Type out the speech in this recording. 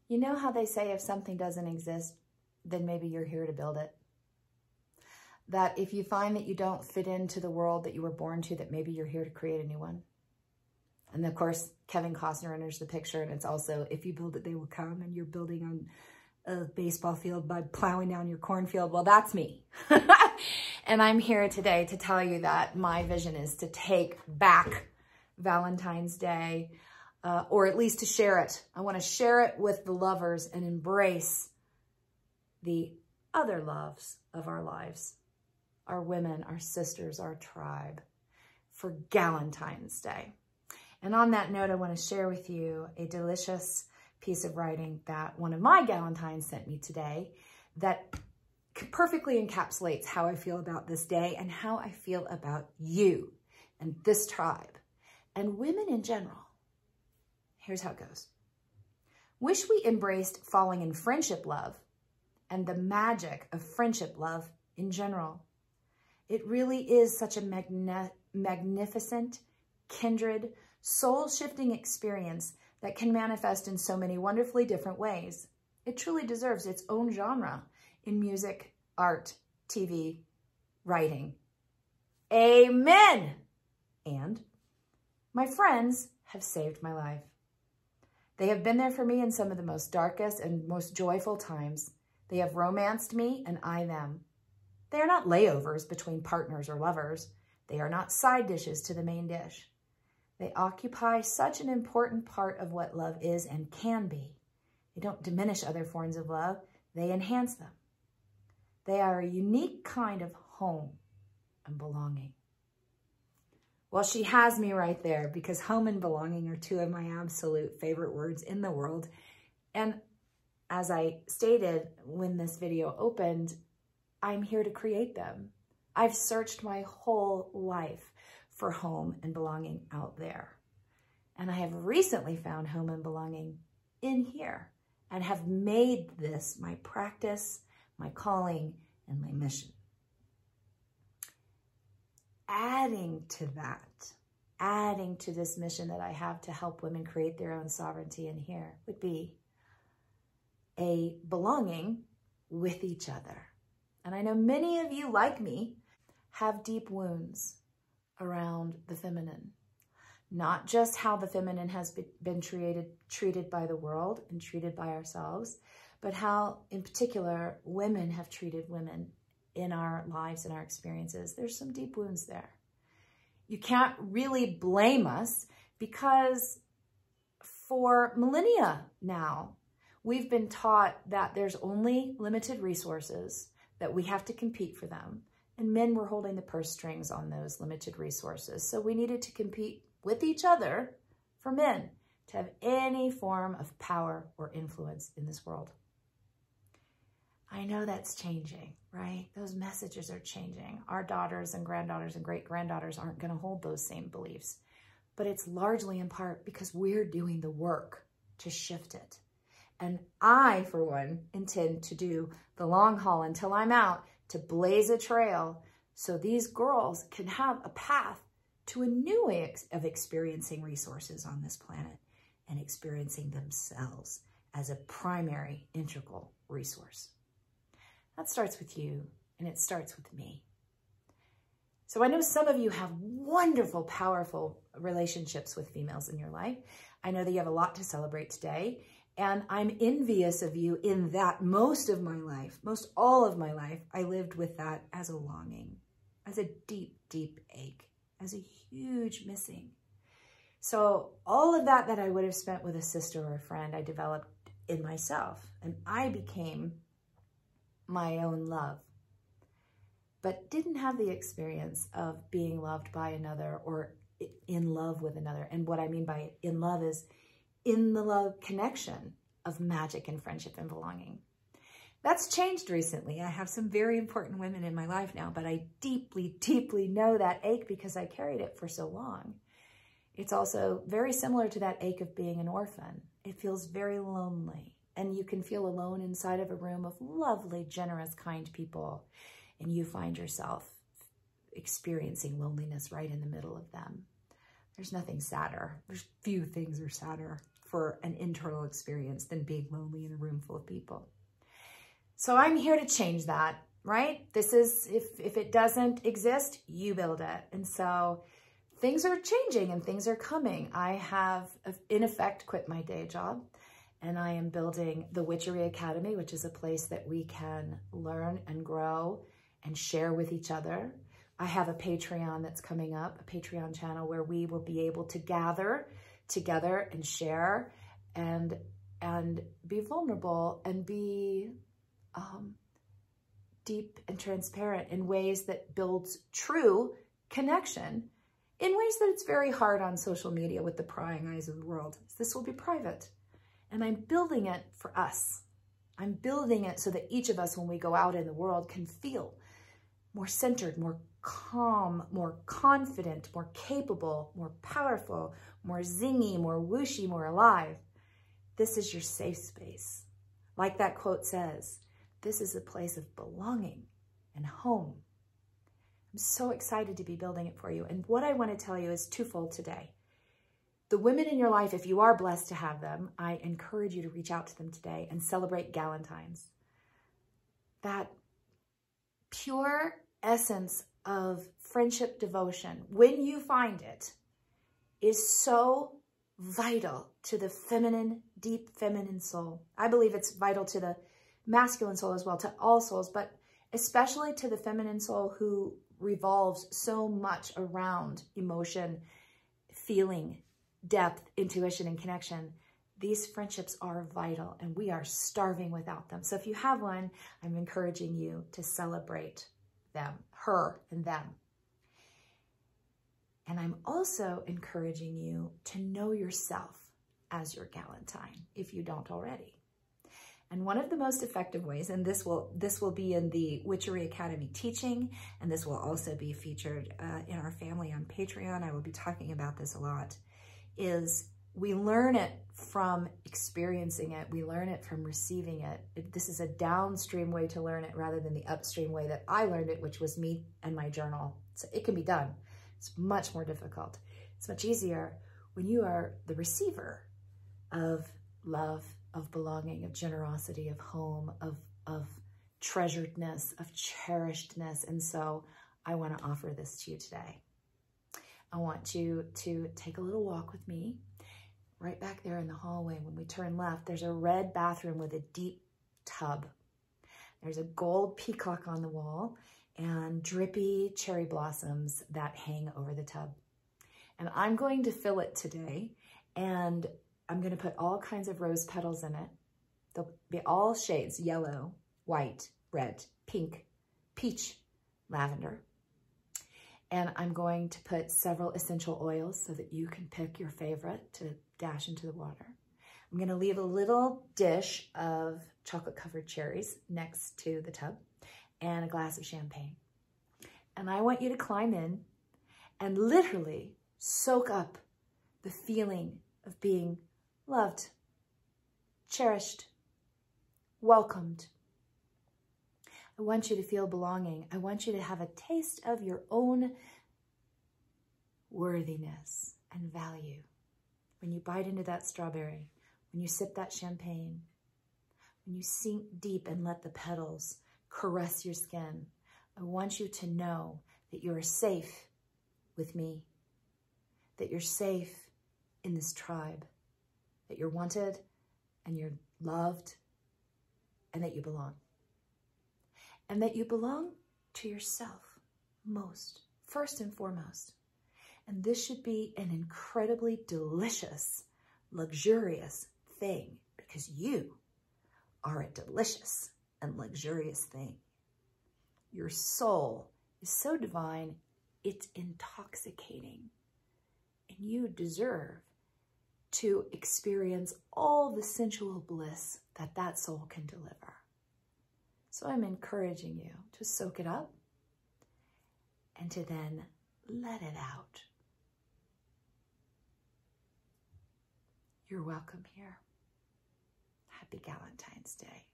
You know how they say if something doesn't exist, then maybe you're here to build it? That if you find that you don't fit into the world that you were born to, that maybe you're here to create a new one. And of course, Kevin Costner enters the picture, and it's also, if you build it, they will come, and you're building on a baseball field by plowing down your cornfield. Well, that's me. And I'm here today to tell you that my vision is to take back Valentine's Day, or at least to share it. I want to share it with the lovers and embrace the other loves of our lives, our women, our sisters, our tribe, for GALentines Day. And on that note, I want to share with you a delicious piece of writing that one of my GALentines sent me today that perfectly encapsulates how I feel about this day and how I feel about you and this tribe and women in general. Here's how it goes. Wish we embraced falling in friendship love and the magic of friendship love in general. It really is such a magnificent, kindred, soul-shifting experience that can manifest in so many wonderfully different ways. It truly deserves its own genre in music, art, TV, writing. Amen! And my friends have saved my life. They have been there for me in some of the most darkest and most joyful times. They have romanced me and I them. They are not layovers between partners or lovers. They are not side dishes to the main dish. They occupy such an important part of what love is and can be. They don't diminish other forms of love. They enhance them. They are a unique kind of home and belonging. Well, she has me right there, because home and belonging are two of my absolute favorite words in the world. And as I stated when this video opened, I'm here to create them. I've searched my whole life for home and belonging out there. And I have recently found home and belonging in here and have made this my practice, my calling, and my mission. Adding to that, adding to this mission that I have to help women create their own sovereignty in here would be a belonging with each other. And I know many of you, like me, have deep wounds around the feminine. Not just how the feminine has been treated by the world and treated by ourselves, but how, in particular, women have treated women in our lives and our experiences. There's some deep wounds there. You can't really blame us, because for millennia now, we've been taught that there's only limited resources, that we have to compete for them, and men were holding the purse strings on those limited resources. So we needed to compete with each other for men to have any form of power or influence in this world. I know that's changing, right? Those messages are changing. Our daughters and granddaughters and great-granddaughters aren't going to hold those same beliefs. But it's largely in part because we're doing the work to shift it. And I, for one, intend to do the long haul until I'm out, to blaze a trail so these girls can have a path to a new way of experiencing resources on this planet and experiencing themselves as a primary, integral resource. That starts with you, and it starts with me. So I know some of you have wonderful, powerful relationships with females in your life. I know that you have a lot to celebrate today, and I'm envious of you in that most of my life, most all of my life, I lived with that as a longing, as a deep, deep ache, as a huge missing. So all of that I would have spent with a sister or a friend, I developed in myself, and I became my own love, but didn't have the experience of being loved by another or in love with another. And what I mean by in love is in the love connection of magic and friendship and belonging. That's changed recently. I have some very important women in my life now, but I deeply, deeply know that ache because I carried it for so long. It's also very similar to that ache of being an orphan. It feels very lonely. And you can feel alone inside of a room of lovely, generous, kind people. And you find yourself experiencing loneliness right in the middle of them. There's nothing sadder. There's few things are sadder for for an internal experience than being lonely in a room full of people. So I'm here to change that, right? This is, if it doesn't exist, you build it. And so things are changing and things are coming. I have, in effect, quit my day job, and I am building the Witchery Academy, which is a place that we can learn and grow and share with each other. I have a Patreon that's coming up, a Patreon channel where we will be able to gather together and share and be vulnerable and be deep and transparent in ways that builds true connection in ways that it's very hard on social media with the prying eyes of the world. This will be private, and I'm building it for us. I'm building it so that each of us, when we go out in the world, can feel more centered, more calm, more confident, more capable, more powerful, more zingy, more whooshy, more alive. This is your safe space. Like that quote says, this is a place of belonging and home. I'm so excited to be building it for you. And what I want to tell you is twofold today. The women in your life, if you are blessed to have them, I encourage you to reach out to them today and celebrate GALentines. That pure essence of friendship devotion, when you find it, is so vital to the feminine, deep feminine soul. I believe it's vital to the masculine soul as well, to all souls, but especially to the feminine soul who revolves so much around emotion, feeling, depth, intuition, and connection. These friendships are vital, and we are starving without them. So if you have one, I'm encouraging you to celebrate them, her and them. And I'm also encouraging you to know yourself as your GALentine, if you don't already. And one of the most effective ways, and this will be in the Witchery Academy teaching, and this will also be featured in our family on Patreon. I will be talking about this a lot, is we learn it from experiencing it. We learn it from receiving it. This is a downstream way to learn it rather than the upstream way that I learned it, which was me and my journal. So it can be done. It's much more difficult. It's much easier when you are the receiver of love, of belonging, of generosity, of home, of treasuredness, of cherishedness. And so I want to offer this to you today. I want you to take a little walk with me. Right back there in the hallway, when we turn left, there's a red bathroom with a deep tub. There's a gold peacock on the wall and drippy cherry blossoms that hang over the tub. And I'm going to fill it today, and I'm going to put all kinds of rose petals in it. They'll be all shades: yellow, white, red, pink, peach, lavender. And I'm going to put several essential oils so that you can pick your favorite to dash into the water. I'm going to leave a little dish of chocolate-covered cherries next to the tub and a glass of champagne. And I want you to climb in and literally soak up the feeling of being loved, cherished, welcomed. I want you to feel belonging. I want you to have a taste of your own worthiness and value. When you bite into that strawberry, when you sip that champagne, when you sink deep and let the petals caress your skin, I want you to know that you are safe with me, that you're safe in this tribe, that you're wanted and you're loved, and that you belong. And that you belong to yourself most, first and foremost. And this should be an incredibly delicious, luxurious thing, because you are a delicious and luxurious thing. Your soul is so divine, it's intoxicating. And you deserve to experience all the sensual bliss that that soul can deliver. So I'm encouraging you to soak it up and to then let it out. You're welcome here. Happy GALentine's Day.